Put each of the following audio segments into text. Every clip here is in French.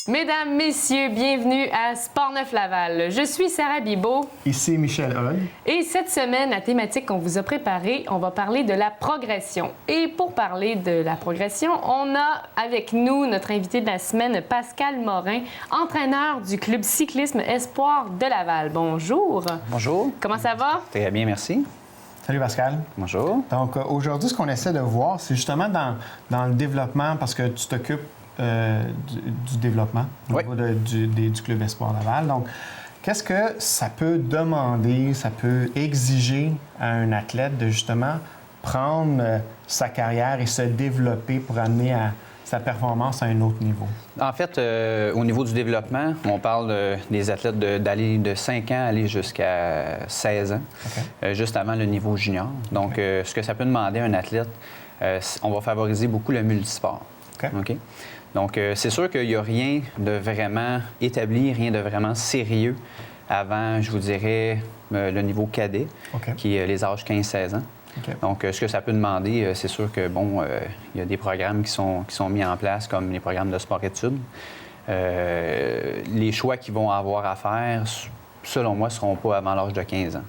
Mesdames, messieurs, bienvenue à Sportneuf Laval. Je suis Sarah Bibeau. Ici Michel Hogg. Et cette semaine, la thématique qu'on vous a préparée, on va parler de la progression. Et pour parler de la progression, on a avec nous notre invité de la semaine, Pascal Morin, entraîneur du club cyclisme Espoir de Laval. Bonjour. Bonjour. Comment ça va? Très bien, merci. Salut Pascal. Bonjour. Donc aujourd'hui, ce qu'on essaie de voir, c'est justement dans le développement, parce que tu t'occupes du développement au niveau du Club Espoir Laval. Donc, qu'est-ce que ça peut demander, ça peut exiger à un athlète de justement prendre sa carrière et se développer pour amener sa performance à un autre niveau? En fait, au niveau du développement, on parle des athlètes d'aller de 5 ans aller jusqu'à 16 ans, juste avant le niveau junior. Donc, ce que ça peut demander à un athlète, on va favoriser beaucoup le multisport. OK? Donc, c'est sûr qu'il n'y a rien de vraiment établi, rien de vraiment sérieux avant, je vous dirais, le niveau cadet, qui est les âges 15-16 ans. Donc, ce que ça peut demander, c'est sûr que, bon, il y a des programmes qui sont mis en place, comme les programmes de sport-études. Les choix qu'ils vont avoir à faire, selon moi, ne seront pas avant l'âge de 15 ans.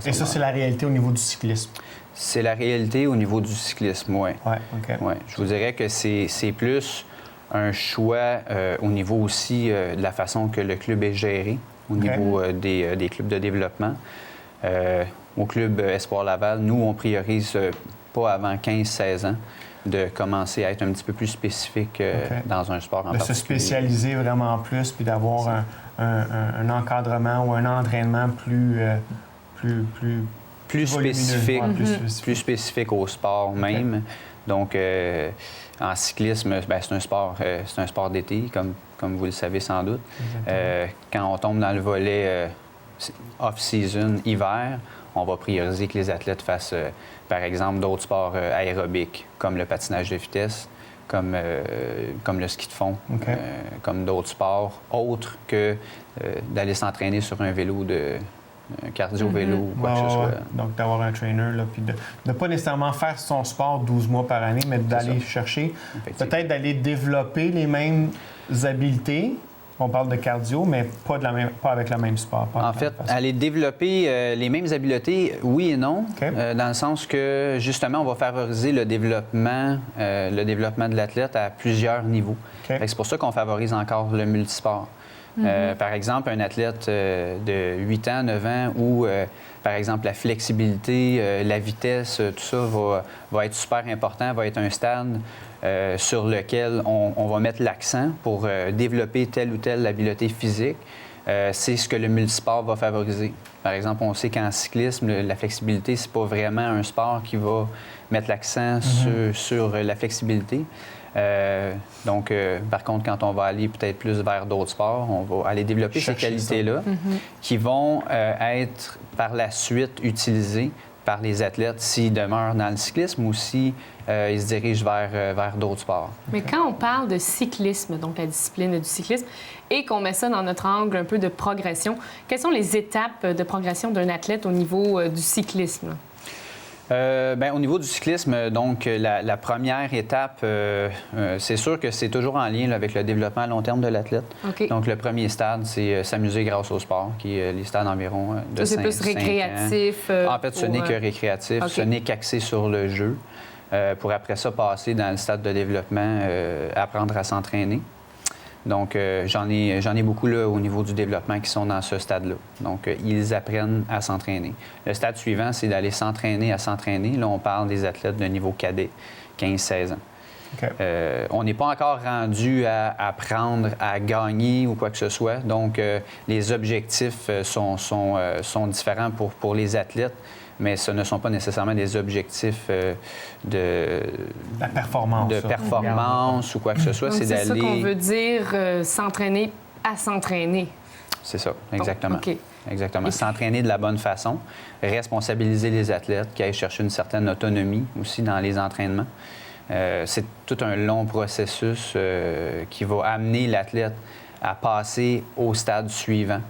Et ça, c'est la réalité au niveau du cyclisme? C'est la réalité au niveau du cyclisme, oui. Ouais. Je vous dirais que c'est plus un choix au niveau aussi de la façon que le club est géré, au niveau des clubs de développement. Au club Espoir Laval, nous, on priorise pas avant 15-16 ans de commencer à être un petit peu plus spécifique dans un sport en particulier. De se spécialiser vraiment plus, puis d'avoir un encadrement ou un entraînement plus spécifique, plus spécifique au sport même. Donc, en cyclisme, c'est un sport d'été, comme vous le savez sans doute. Quand on tombe dans le volet off-season, hiver, on va prioriser que les athlètes fassent, par exemple, d'autres sports aérobiques, comme le patinage de vitesse, comme le ski de fond, comme d'autres sports autres que d'aller s'entraîner sur un vélo cardio-vélo ou quoi que ce soit. Donc, d'avoir un trainer, là, puis de ne pas nécessairement faire son sport 12 mois par année, mais d'aller chercher, peut-être d'aller développer les mêmes habiletés. On parle de cardio, mais pas avec le même sport. En fait, aller développer les mêmes habiletés, oui et non, dans le sens que, justement, on va favoriser le développement de l'athlète à plusieurs niveaux. C'est pour ça qu'on favorise encore le multisport. Par exemple, un athlète de 8 ans, 9 ans, où, par exemple, la flexibilité, la vitesse, tout ça va être super important, va être un stade sur lequel on va mettre l'accent pour développer telle ou telle habileté physique. C'est ce que le multisport va favoriser. Par exemple, on sait qu'en cyclisme, la flexibilité, c'est pas vraiment un sport qui va mettre l'accent sur la flexibilité. Donc, par contre, quand on va aller peut-être plus vers d'autres sports, on va aller développer ces qualités-là qui vont être par la suite utilisées par les athlètes s'ils demeurent dans le cyclisme ou s'ils se dirigent vers d'autres sports. Mais quand on parle de cyclisme, donc la discipline du cyclisme, et qu'on met ça dans notre angle un peu de progression, quelles sont les étapes de progression d'un athlète au niveau du cyclisme? Au niveau du cyclisme, donc, la première étape, c'est sûr que c'est toujours en lien là, avec le développement à long terme de l'athlète. Donc, le premier stade, c'est s'amuser grâce au sport, qui est les stades environ de 5 ans. C'est plus récréatif? En fait, ce n'est que récréatif, ce n'est qu'axé sur le jeu, pour après ça passer dans le stade de développement, apprendre à s'entraîner. Donc, j'en ai beaucoup là, au niveau du développement qui sont dans ce stade-là. Donc, ils apprennent à s'entraîner. Le stade suivant, c'est d'aller s'entraîner à s'entraîner. Là, on parle des athlètes de niveau cadet, 15-16 ans. On n'est pas encore rendu à apprendre à gagner ou quoi que ce soit. Donc, les objectifs sont différents pour les athlètes, mais ce ne sont pas nécessairement des objectifs de performance ou quoi que ce soit. Donc, c'est ça qu'on veut dire, s'entraîner à s'entraîner. C'est ça, exactement. Donc, Exactement. S'entraîner de la bonne façon, responsabiliser les athlètes, qui aillent chercher une certaine autonomie aussi dans les entraînements. C'est tout un long processus qui va amener l'athlète à passer au stade suivant.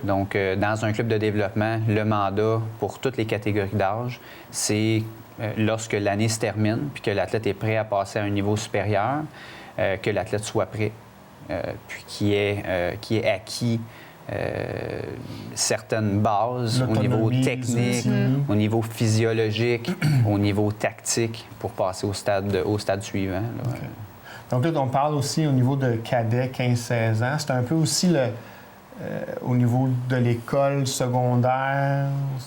Donc, dans un club de développement, le mandat pour toutes les catégories d'âge, c'est lorsque l'année se termine puis que l'athlète est prêt à passer à un niveau supérieur, que l'athlète soit prêt puis qui est acquis certaines bases au niveau technique, au niveau physiologique, au niveau tactique pour passer au stade suivant. Là. Okay. Donc là, on parle aussi au niveau de cadets 15-16 ans. C'est un peu aussi au niveau de l'école secondaire,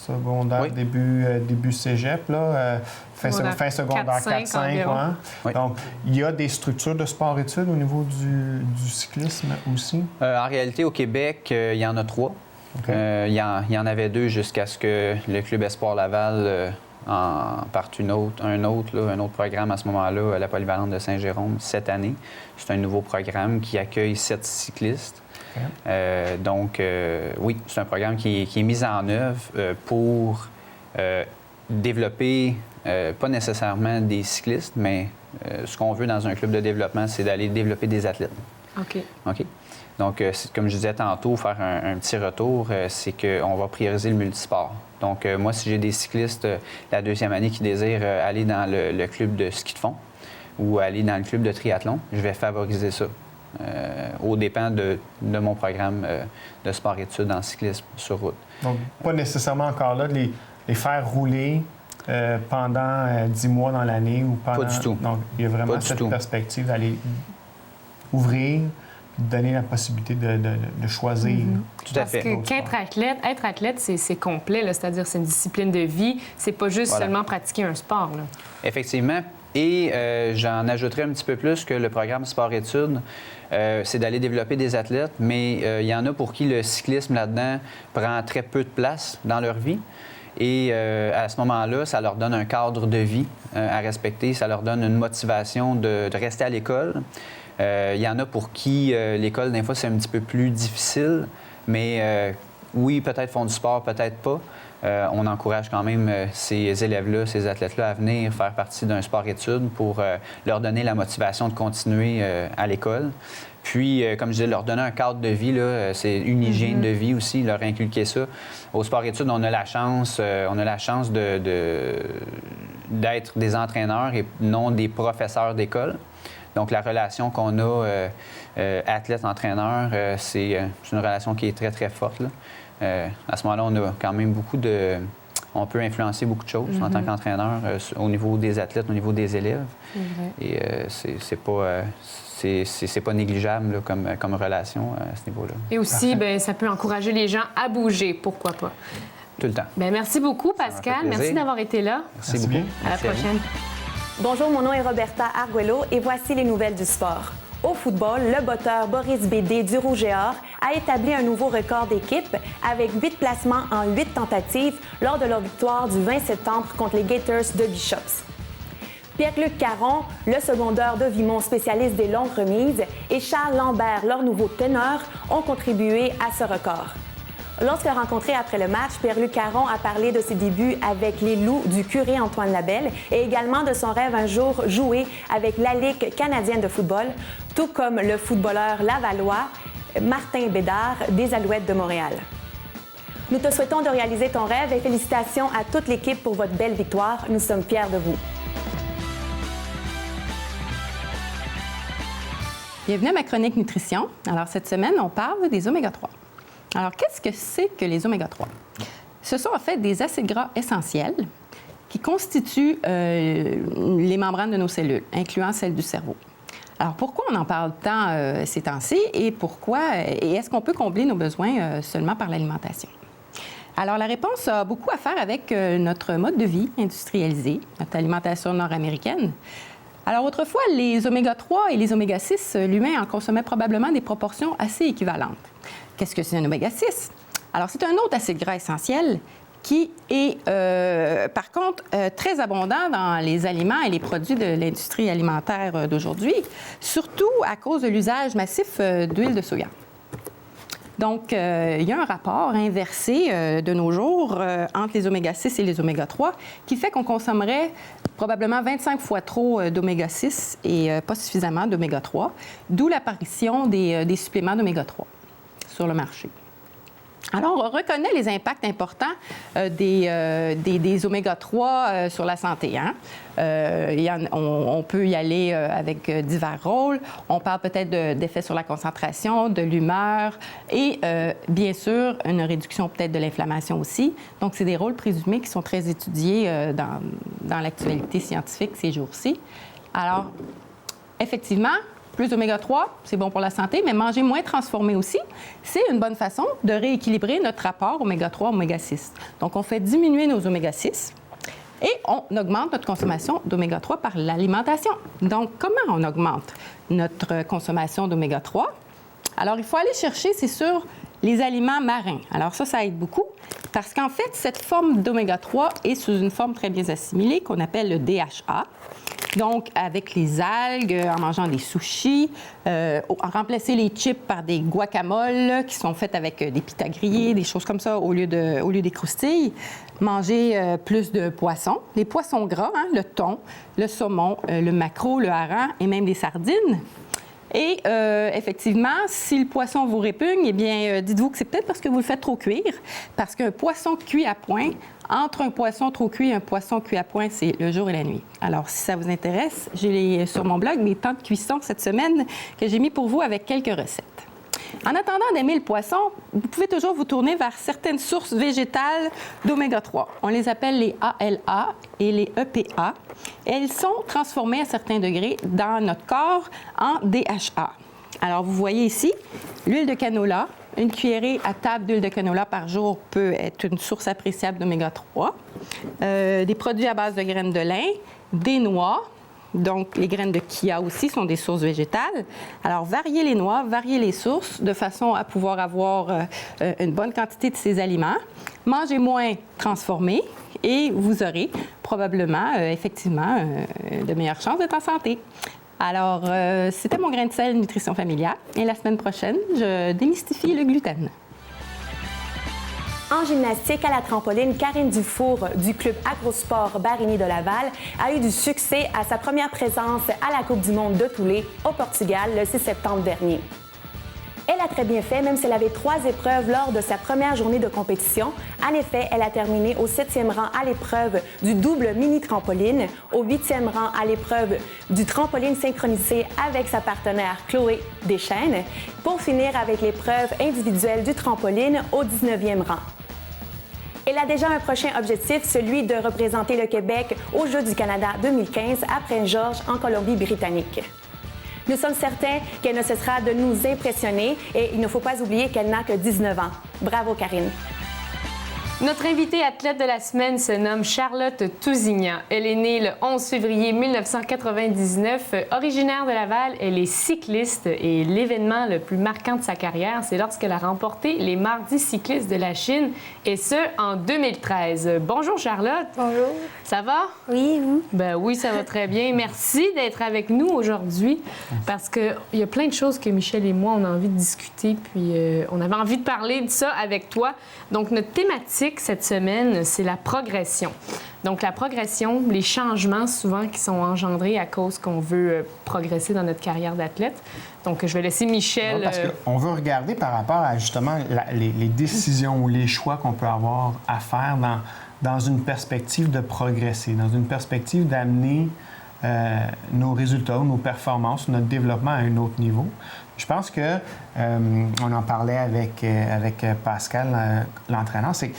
oui. début cégep, là, fin secondaire 4-5. Ouais. Donc, il y a des structures de sport-études au niveau du cyclisme aussi? En réalité, au Québec, il y en a 3. Okay. Il y en avait 2 jusqu'à ce que le Club Espoir Laval parte un autre programme à ce moment-là, à la Polyvalente de Saint-Jérôme, cette année. C'est un nouveau programme qui accueille 7 cyclistes. Okay. Donc, oui, c'est un programme qui est mis en œuvre pour développer, pas nécessairement des cyclistes, mais ce qu'on veut dans un club de développement, c'est d'aller développer des athlètes. OK. Donc, comme je disais tantôt, faire un petit retour, c'est qu'on va prioriser le multisport. Donc, moi, si j'ai des cyclistes la 2e année qui désirent aller dans le club de ski de fond ou aller dans le club de triathlon, je vais favoriser ça. Aux dépens de mon programme de sport-études en cyclisme sur route. Donc, pas nécessairement encore là de les faire rouler pendant 10 mois dans l'année ou pendant... Pas du tout. Donc, il y a vraiment cette perspective d'aller ouvrir, donner la possibilité de choisir. Tout à fait. Parce que être athlète, c'est complet, là, c'est-à-dire c'est une discipline de vie, c'est pas juste seulement pratiquer un sport. Là. Effectivement. Et j'en ajouterais un petit peu plus que le programme sport-études, c'est d'aller développer des athlètes, mais il y en a pour qui le cyclisme là-dedans prend très peu de place dans leur vie. Et à ce moment-là, ça leur donne un cadre de vie à respecter, ça leur donne une motivation de rester à l'école. Il y en a pour qui l'école, des fois, c'est un petit peu plus difficile, mais oui, peut-être font du sport, peut-être pas. On encourage quand même ces élèves-là, ces athlètes-là à venir faire partie d'un sport-études pour leur donner la motivation de continuer à l'école. Puis, comme je disais, leur donner un cadre de vie, là, c'est une hygiène de vie aussi, leur inculquer ça. Au sport-études, on a la chance d'être des entraîneurs et non des professeurs d'école. Donc, la relation qu'on a athlète-entraîneur, c'est une relation qui est très, très forte, là. À ce moment-là, on a quand même on peut influencer beaucoup de choses en tant qu'entraîneur au niveau des athlètes, au niveau des élèves. Et c'est pas négligeable là, comme relation à ce niveau-là. Et aussi, ça peut encourager les gens à bouger, pourquoi pas. Tout le temps. Merci beaucoup, Pascal. Merci d'avoir été là. Merci beaucoup. À la prochaine. Bonjour, mon nom est Roberta Arguello et voici les nouvelles du sport. Au football, le botteur Boris Bédé du Rouge et Or a établi un nouveau record d'équipe avec 8 placements en 8 tentatives lors de leur victoire du 20 septembre contre les Gators de Bishops. Pierre-Luc Caron, le secondeur de Vimont spécialiste des longues remises, et Charles Lambert, leur nouveau teneur, ont contribué à ce record. Lorsque rencontré après le match, Pierre-Luc Caron a parlé de ses débuts avec les Loups du curé Antoine Labelle et également de son rêve un jour jouer avec la Ligue canadienne de football, tout comme le footballeur lavallois Martin Bédard des Alouettes de Montréal. Nous te souhaitons de réaliser ton rêve et félicitations à toute l'équipe pour votre belle victoire. Nous sommes fiers de vous. Bienvenue à ma chronique nutrition. Alors, cette semaine, on parle des oméga-3. Alors, qu'est-ce que c'est que les oméga-3? Ce sont en fait des acides gras essentiels qui constituent les membranes de nos cellules, incluant celles du cerveau. Alors, pourquoi on en parle tant ces temps-ci et est-ce qu'on peut combler nos besoins seulement par l'alimentation? Alors, la réponse a beaucoup à faire avec notre mode de vie industrialisé, notre alimentation nord-américaine. Alors, autrefois, les oméga-3 et les oméga-6, l'humain en consommait probablement des proportions assez équivalentes. Qu'est-ce que c'est un oméga-6? Alors, c'est un autre acide gras essentiel qui est, par contre, très abondant dans les aliments et les produits de l'industrie alimentaire d'aujourd'hui, surtout à cause de l'usage massif d'huile de soya. Donc, il y a un rapport inversé de nos jours entre les oméga-6 et les oméga-3 qui fait qu'on consommerait probablement 25 fois trop d'oméga-6 et pas suffisamment d'oméga-3, d'où l'apparition des suppléments d'oméga-3 sur le marché. Alors, on reconnaît les impacts importants des oméga-3 sur la santé. Hein? On peut y aller avec divers rôles. On parle peut-être d'effets sur la concentration, de l'humeur et, bien sûr, une réduction peut-être de l'inflammation aussi. Donc, c'est des rôles présumés qui sont très étudiés dans l'actualité scientifique ces jours-ci. Alors, effectivement, plus d'oméga-3, c'est bon pour la santé, mais manger moins transformé aussi, c'est une bonne façon de rééquilibrer notre rapport oméga-3, oméga-6. Donc, on fait diminuer nos oméga-6 et on augmente notre consommation d'oméga-3 par l'alimentation. Donc, comment on augmente notre consommation d'oméga-3? Alors, il faut aller chercher, c'est sûr, les aliments marins. Alors ça aide beaucoup parce qu'en fait, cette forme d'oméga-3 est sous une forme très bien assimilée qu'on appelle le DHA. Donc, avec les algues, en mangeant des sushis, remplacer les chips par des guacamoles qui sont faites avec des pitas grillés, des choses comme ça au lieu des croustilles. Manger plus de poissons, les poissons gras, hein, le thon, le saumon, le maquereau, le hareng et même des sardines. Et effectivement, si le poisson vous répugne, eh bien, dites-vous que c'est peut-être parce que vous le faites trop cuire, parce qu'un poisson cuit à point, entre un poisson trop cuit et un poisson cuit à point, c'est le jour et la nuit. Alors, si ça vous intéresse, j'ai sur mon blog mes temps de cuisson cette semaine que j'ai mis pour vous avec quelques recettes. En attendant d'aimer le poisson, vous pouvez toujours vous tourner vers certaines sources végétales d'oméga-3. On les appelle les ALA et les EPA. Elles sont transformées à certains degrés dans notre corps en DHA. Alors, vous voyez ici, l'huile de canola. Une cuillerée à table d'huile de canola par jour peut être une source appréciable d'oméga-3. Des produits à base de graines de lin, des noix. Donc, les graines de chia aussi sont des sources végétales. Alors, variez les noix, variez les sources de façon à pouvoir avoir une bonne quantité de ces aliments. Mangez moins transformés et vous aurez probablement, effectivement, de meilleures chances d'être en santé. Alors, c'était mon grain de sel nutrition familiale. Et la semaine prochaine, je démystifie le gluten. En gymnastique, à la trampoline, Karine Dufour du club Agrosport Barigny de Laval a eu du succès à sa première présence à la Coupe du monde de Toulé au Portugal le 6 septembre dernier. Elle a très bien fait, même si elle avait 3 épreuves lors de sa première journée de compétition. En effet, elle a terminé au 7e rang à l'épreuve du double mini-trampoline, au 8e rang à l'épreuve du trampoline synchronisé avec sa partenaire Chloé Deschênes, pour finir avec l'épreuve individuelle du trampoline au 19e rang. Elle a déjà un prochain objectif, celui de représenter le Québec aux Jeux du Canada 2015 à Prince-Georges en Colombie-Britannique. Nous sommes certains qu'elle ne cessera de nous impressionner et il ne faut pas oublier qu'elle n'a que 19 ans. Bravo, Karine. Notre invitée athlète de la semaine se nomme Charlotte Tousignan. Elle est née le 11 février 1999. Originaire de Laval, elle est cycliste et l'événement le plus marquant de sa carrière, c'est lorsqu'elle a remporté les Mardis cyclistes de la Chine, et ce, en 2013. Bonjour, Charlotte. Bonjour. Ça va? Oui, vous? Ben oui, ça va très bien. Merci d'être avec nous aujourd'hui parce qu'il y a plein de choses que Michel et moi, on a envie de discuter, puis on avait envie de parler de ça avec toi. Donc, notre thématique cette semaine, c'est la progression. Donc, la progression, les changements souvent qui sont engendrés à cause qu'on veut progresser dans notre carrière d'athlète. Donc, je vais laisser Michel... Ouais, parce qu'on veut regarder par rapport à justement les décisions ou les choix qu'on peut avoir à faire dans une perspective de progresser, dans une perspective d'amener nos résultats, nos performances, notre développement à un autre niveau. Je pense que, on en parlait avec Pascal, l'entraîneur, c'est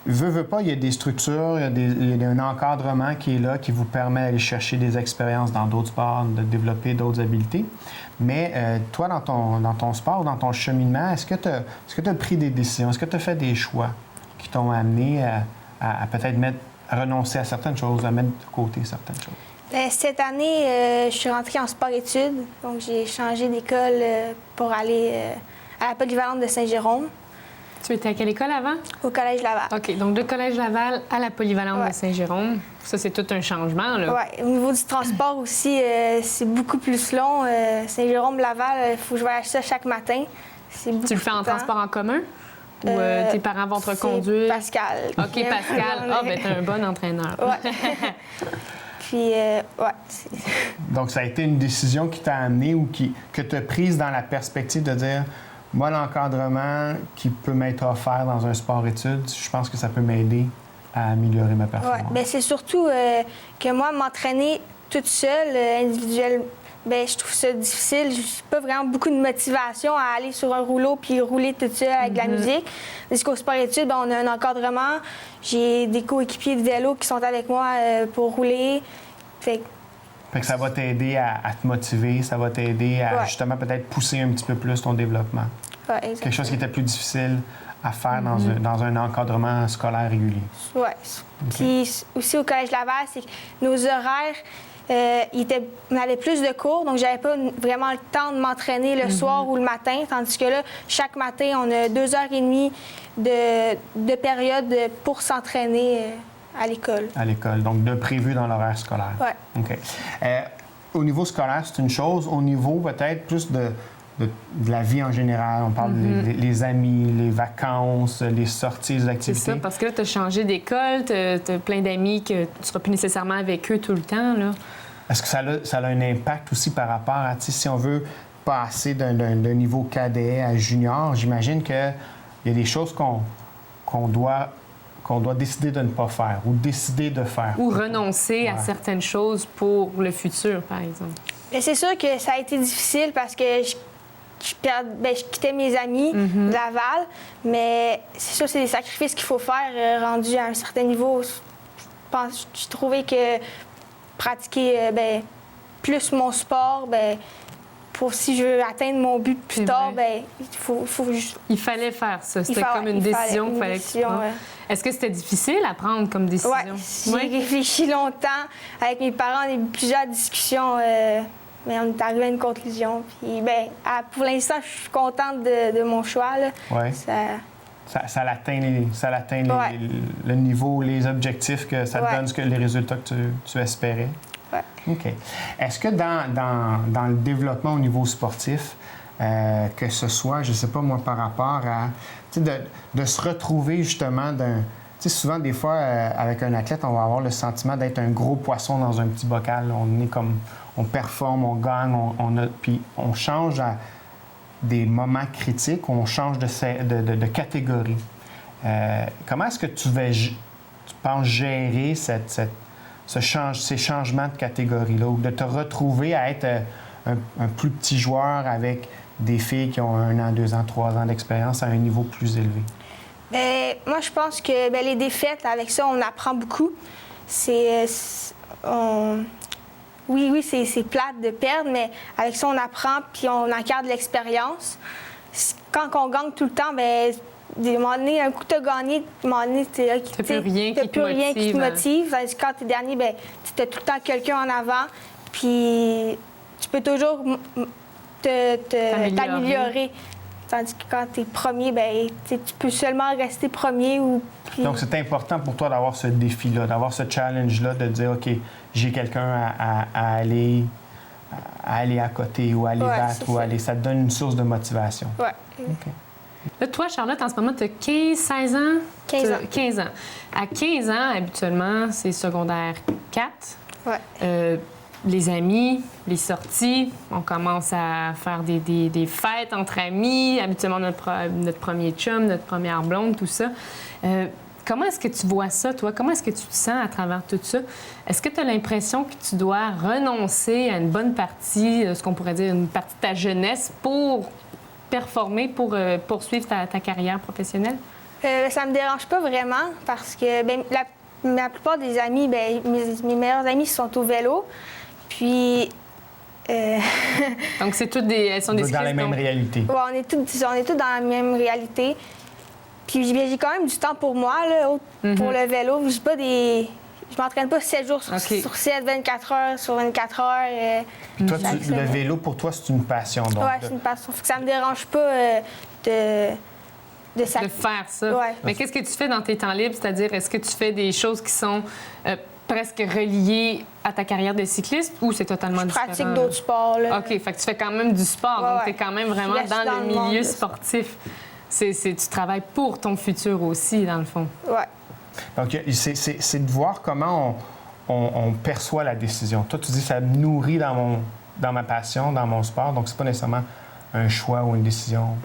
veut pas, il y a des structures, il y a un encadrement qui est là, qui vous permet d'aller chercher des expériences dans d'autres sports, de développer d'autres habiletés. Mais toi, dans ton sport, dans ton cheminement, est-ce que tu as pris des décisions? Est-ce que tu as fait des choix qui t'ont amené à peut-être renoncer à certaines choses, à mettre de côté certaines choses? Cette année, je suis rentrée en sport-études, donc j'ai changé d'école pour aller à la polyvalente de Saint-Jérôme. Tu étais à quelle école avant? Au Collège Laval. OK, donc de Collège Laval à la polyvalente de Saint-Jérôme. Ça, c'est tout un changement, là. Oui, au niveau du transport aussi, c'est beaucoup plus long. Saint-Jérôme-Laval, il faut que je voyage ça chaque matin. Tu le fais en transport en commun? Ou tes parents vont te reconduire? Pascal. OK, Pascal. Ah, bien, t'es un bon entraîneur. Oui. Puis, Donc, ça a été une décision qui t'a amené ou que tu as prise dans la perspective de dire, moi, l'encadrement qui peut m'être offert dans un sport-études, je pense que ça peut m'aider à améliorer ma performance. Ouais. Bien, c'est surtout que moi, m'entraîner toute seule, individuelle, bien, je trouve ça difficile. Je n'ai pas vraiment beaucoup de motivation à aller sur un rouleau puis rouler toute seule avec de la musique. Parce qu'au sport-études, on a un encadrement. J'ai des coéquipiers de vélo qui sont avec moi pour rouler. Fait que ça va t'aider à te motiver, ça va t'aider à justement peut-être pousser un petit peu plus ton développement. Ouais, exactement. Quelque chose qui était plus difficile à faire dans un encadrement scolaire régulier. Oui. Puis aussi au Collège Laval, c'est que nos horaires, on avait plus de cours, donc j'avais pas vraiment le temps de m'entraîner le soir ou le matin, tandis que là, chaque matin, on a 2h30 de période pour s'entraîner à l'école. À l'école, donc de prévu dans l'horaire scolaire. Oui. OK. Au niveau scolaire, c'est une chose. Au niveau peut-être plus de la vie en général, on parle des amis, les vacances, les sorties, les activités. C'est ça, parce que là, tu as changé d'école, tu as plein d'amis que tu ne seras plus nécessairement avec eux tout le temps, là. Est-ce que ça a un impact aussi par rapport à, si on veut passer d'un niveau cadet à junior, j'imagine qu'il y a des choses qu'on doit décider de ne pas faire ou décider de faire. Ou renoncer à certaines choses pour le futur, par exemple. Bien, c'est sûr que ça a été difficile parce que je quittais mes amis de Laval, mais c'est sûr que c'est des sacrifices qu'il faut faire rendus à un certain niveau. J'ai trouvé que pratiquer plus mon sport, si je veux atteindre mon but plus tard, il faut juste... Il fallait faire ça. C'était comme une décision qu'il fallait que tu prennes. Est-ce que c'était difficile à prendre comme décision? Oui, j'ai réfléchi longtemps. Avec mes parents, on a eu plusieurs discussions, mais on est arrivé à une conclusion. Puis, pour l'instant, je suis contente de mon choix. Oui. Ça atteint le niveau, les objectifs, que ça te donne les résultats que tu espérais? Oui. OK. Est-ce que dans le développement au niveau sportif, que ce soit, je ne sais pas moi, par rapport à... de se retrouver justement souvent, des fois, avec un athlète, on va avoir le sentiment d'être un gros poisson dans un petit bocal. On performe, on gagne, puis on change à des moments critiques, on change de catégorie. Comment est-ce que tu penses gérer ces changements de catégorie-là, ou de te retrouver à être un plus petit joueur avec des filles qui ont 1 an, 2 ans, 3 ans d'expérience à un niveau plus élevé? Moi, je pense que les défaites, avec ça, on apprend beaucoup. Oui, c'est plate de perdre, mais avec ça, on apprend puis on acquiert de l'expérience. Quand on gagne tout le temps, un coup tu as gagné, à un moment donné, tu n'as plus rien qui te motive. Quand tu es dernier, tu as tout le temps quelqu'un en avant, puis tu peux toujours t'améliorer. Tandis que quand tu es premier, tu peux seulement rester premier. Donc, c'est important pour toi d'avoir ce défi-là, d'avoir ce challenge-là, de dire, OK, j'ai quelqu'un à aller à côté ou à aller battre. Ça te donne une source de motivation. Oui. OK. Là, toi, Charlotte, en ce moment, tu as 15-16 ans? 15 ans. 15 ans. À 15 ans, habituellement, c'est secondaire 4. Oui. Les amis, les sorties, on commence à faire des fêtes entre amis, habituellement notre premier chum, notre première blonde, tout ça. Comment est-ce que tu vois ça, toi? Comment est-ce que tu te sens à travers tout ça? Est-ce que tu as l'impression que tu dois renoncer à une bonne partie, ce qu'on pourrait dire une partie de ta jeunesse, pour performer, pour poursuivre ta carrière professionnelle? Ça me dérange pas vraiment parce que la plupart des amis, mes meilleurs amis sont au vélo. Puis... Donc, elles sont des dans la même réalité. Oui, on est tous dans la même réalité. Puis j'ai quand même du temps pour moi, là, pour le vélo. Je m'entraîne pas 7 jours sur 7, 24 heures sur 24 heures. Puis toi, le vélo, pour toi, c'est une passion. Oui, c'est une passion. Ça me dérange pas de faire ça. Ouais. Mais qu'est-ce que tu fais dans tes temps libres? C'est-à-dire, est-ce que tu fais des choses qui sont presque reliées à ta carrière de cycliste ou c'est totalement différent? Je pratique d'autres sports. Là. OK, fait que tu fais quand même du sport. Donc, tu es quand même vraiment dans le milieu sportif. Tu travailles pour ton futur aussi, dans le fond. Oui. Donc, c'est de voir comment on perçoit la décision. Toi, tu dis ça me nourrit dans ma passion, dans mon sport. Donc, c'est pas nécessairement un choix ou une décision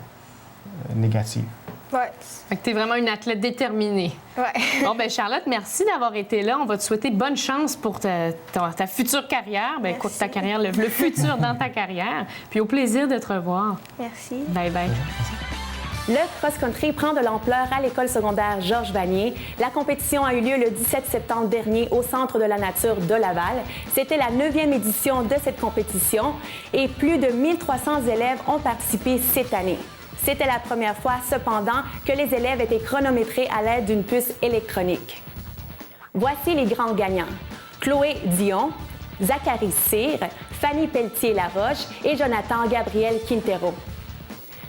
négatives. Ouais. Fait que t'es vraiment une athlète déterminée. Ouais. Bon, ben Charlotte, merci d'avoir été là. On va te souhaiter bonne chance pour ta future carrière. Ben, écoute, ta carrière, le futur dans ta carrière. Puis au plaisir de te revoir. Merci. Bye bye. Le cross-country prend de l'ampleur à l'école secondaire Georges Vanier. La compétition a eu lieu le 17 septembre dernier au Centre de la nature de Laval. C'était la 9e édition de cette compétition et plus de 1300 élèves ont participé cette année. C'était la première fois, cependant, que les élèves étaient chronométrés à l'aide d'une puce électronique. Voici les grands gagnants. Chloé Dion, Zachary Cyr, Fanny Pelletier-Laroche et Jonathan Gabriel Quintero.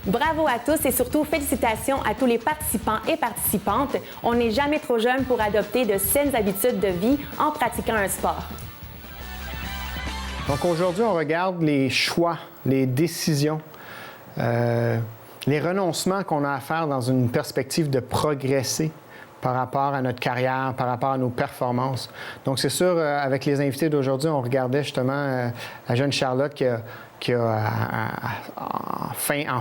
Bravo à tous et surtout félicitations à tous les participants et participantes. On n'est jamais trop jeune pour adopter de saines habitudes de vie en pratiquant un sport. Donc aujourd'hui, on regarde les choix, les décisions, les renoncements qu'on a à faire dans une perspective de progresser par rapport à notre carrière, par rapport à nos performances. Donc c'est sûr, avec les invités d'aujourd'hui, on regardait justement la jeune Charlotte qui en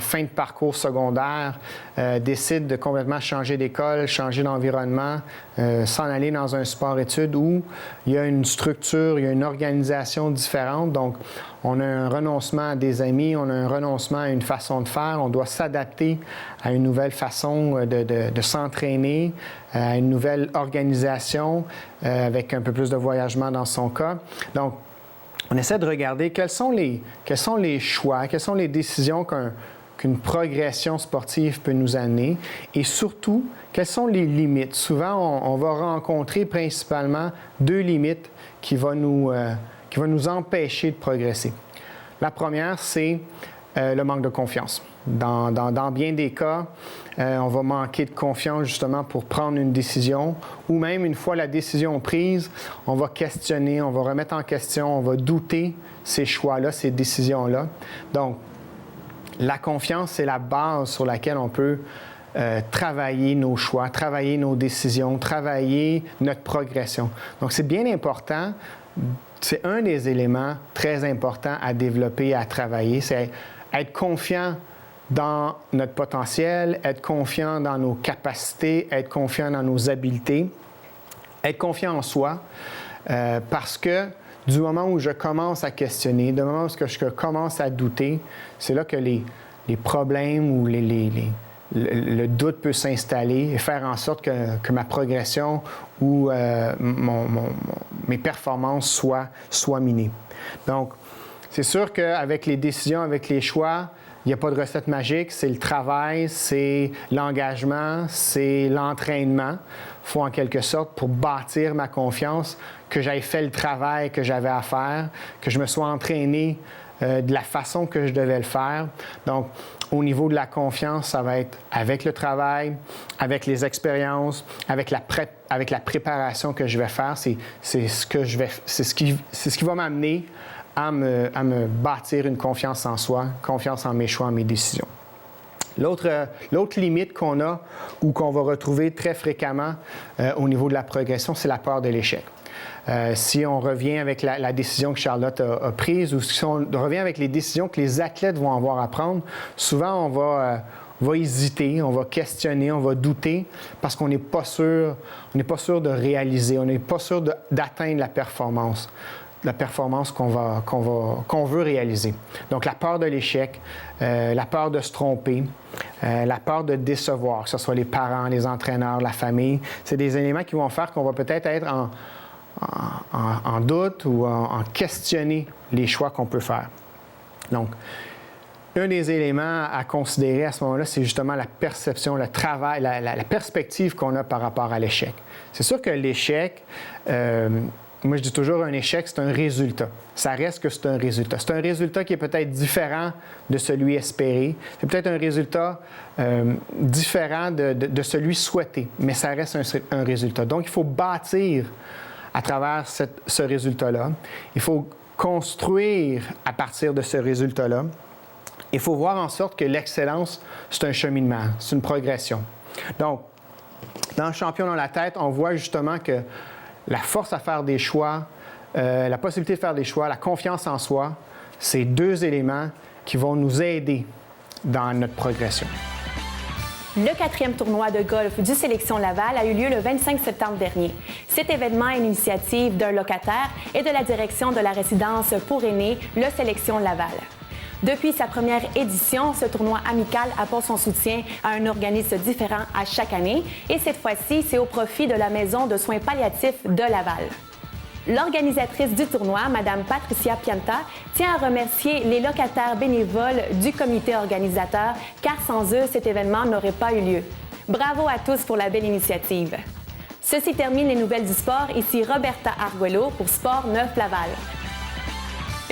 fin de parcours secondaire, décide de complètement changer d'école, changer d'environnement, s'en aller dans un sport-études où il y a une structure, il y a une organisation différente. Donc, on a un renoncement à des amis, on a un renoncement à une façon de faire, on doit s'adapter à une nouvelle façon de s'entraîner, à une nouvelle organisation, avec un peu plus de voyagement dans son cas. Donc, on essaie de regarder quels sont les choix, quelles sont les décisions qu'une progression sportive peut nous amener et surtout, quelles sont les limites. Souvent, on va rencontrer principalement 2 limites qui vont nous empêcher de progresser. La première, c'est le manque de confiance. Dans bien des cas, on va manquer de confiance justement pour prendre une décision ou même une fois la décision prise, on va questionner, on va remettre en question, on va douter ces choix-là, ces décisions-là. Donc, la confiance, c'est la base sur laquelle on peut travailler nos choix, travailler nos décisions, travailler notre progression. Donc, c'est bien important. C'est un des éléments très importants à développer, à travailler. C'est être confiant dans notre potentiel, être confiant dans nos capacités, être confiant dans nos habiletés, être confiant en soi, parce que du moment où je commence à questionner, du moment où je commence à douter, c'est là que les problèmes ou le doute peut s'installer et faire en sorte que ma progression ou mes performances soient minées. Donc, c'est sûr qu'avec les décisions, avec les choix, il n'y a pas de recette magique. C'est le travail, c'est l'engagement, c'est l'entraînement. Il faut en quelque sorte, pour bâtir ma confiance, que j'aille fait le travail que j'avais à faire, que je me sois entraîné de la façon que je devais le faire. Donc, au niveau de la confiance, ça va être avec le travail, avec les expériences, avec la préparation que je vais faire. C'est ce qui va m'amener à me bâtir une confiance en soi, confiance en mes choix, en mes décisions. L'autre limite qu'on a ou qu'on va retrouver très fréquemment au niveau de la progression, c'est la peur de l'échec. Si on revient avec la décision que Charlotte a prise ou si on revient avec les décisions que les athlètes vont avoir à prendre, souvent on va hésiter, on va questionner, on va douter parce qu'on n'est pas sûr de réaliser, on n'est pas sûr d'atteindre la performance qu'on veut réaliser. Donc, la peur de l'échec, la peur de se tromper, la peur de décevoir, que ce soit les parents, les entraîneurs, la famille, c'est des éléments qui vont faire qu'on va peut-être être en doute ou en questionner les choix qu'on peut faire. Donc, un des éléments à considérer à ce moment-là, c'est justement la perception, le travail, la perspective qu'on a par rapport à l'échec. C'est sûr que l'échec, moi, je dis toujours un échec, c'est un résultat. Ça reste que c'est un résultat. C'est un résultat qui est peut-être différent de celui espéré. C'est peut-être un résultat différent de celui souhaité, mais ça reste un résultat. Donc, il faut bâtir à travers ce résultat-là. Il faut construire à partir de ce résultat-là. Il faut voir en sorte que l'excellence, c'est un cheminement, c'est une progression. Donc, dans Champion dans la tête, on voit justement que la force à faire des choix, la possibilité de faire des choix, la confiance en soi, c'est 2 éléments qui vont nous aider dans notre progression. Le 4e tournoi de golf du Sélection Laval a eu lieu le 25 septembre dernier. Cet événement est une initiative d'un locataire et de la direction de la résidence pour aînés, le Sélection Laval. Depuis sa première édition, ce tournoi amical apporte son soutien à un organisme différent à chaque année et cette fois-ci, c'est au profit de la Maison de soins palliatifs de Laval. L'organisatrice du tournoi, Mme Patricia Pianta, tient à remercier les locataires bénévoles du comité organisateur, car sans eux, cet événement n'aurait pas eu lieu. Bravo à tous pour la belle initiative. Ceci termine les nouvelles du sport. Ici Roberta Arguello pour Sport 9 Laval.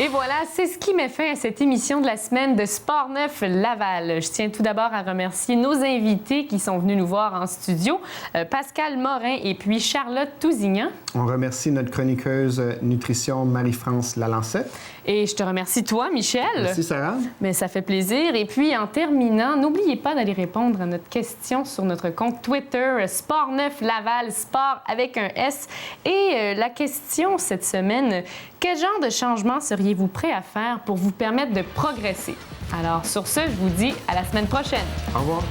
Et voilà, c'est ce qui met fin à cette émission de la semaine de Sport 9 Laval. Je tiens tout d'abord à remercier nos invités qui sont venus nous voir en studio, Pascal Morin et puis Charlotte Tousignan. On remercie notre chroniqueuse nutrition Marie-France Lalancette. Et je te remercie toi, Michel. Merci, Sarah. Mais ça fait plaisir. Et puis, en terminant, n'oubliez pas d'aller répondre à notre question sur notre compte Twitter, Sport 9 Laval, Sport avec un S. Et la question cette semaine, quel genre de changement seriez-vous prêt à faire pour vous permettre de progresser? Alors, sur ce, je vous dis à la semaine prochaine. Au revoir.